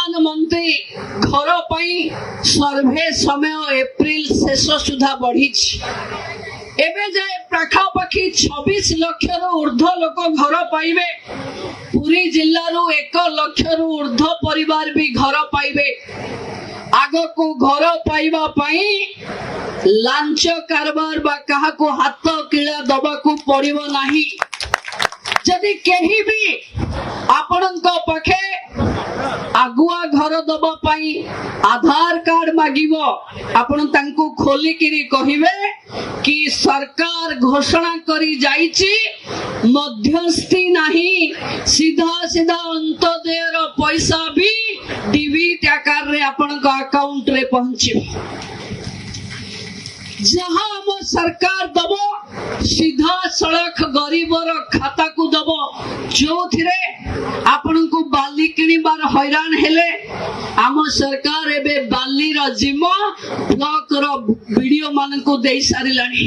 प्रधानमंत्री घर पाई सर्वे समय एप्रिल शेष सुधा बढ़ी एवं जाए पाखापाखि 26 लक्ष ऊर्ध्व लोक घर पाइबे। पुरी जिल्लारू 1 लक्ष ऊर्ध्व परिवार भी घर पाइबे। आग को घर पाइबा पाई लांच कारबार बा कहा को हाथ किला दबा को पड़िबो नाही। जदि केही भी आपणक पाखे आगुआ घर दबा पाई आधार कार्ड मागिबो आपण तांको खोली किरी कहिबे कि सरकार घोषणा करी जाईची मध्यस्थी नहीं, सीधा सीधा अंत्योदयर पैसा भी डीबीटी आकार रे आपणक अकाउंट रे पहुंची। जहां हम सरकार दबो सीधा सड़क गरीबर खाता को दबो जो थिरे आपण को बाली किनिबार हैरान हेले आम सरकार एबे बाली रो जिम्मा ब्लॉक रो वीडियो मान को दे सारिलानी।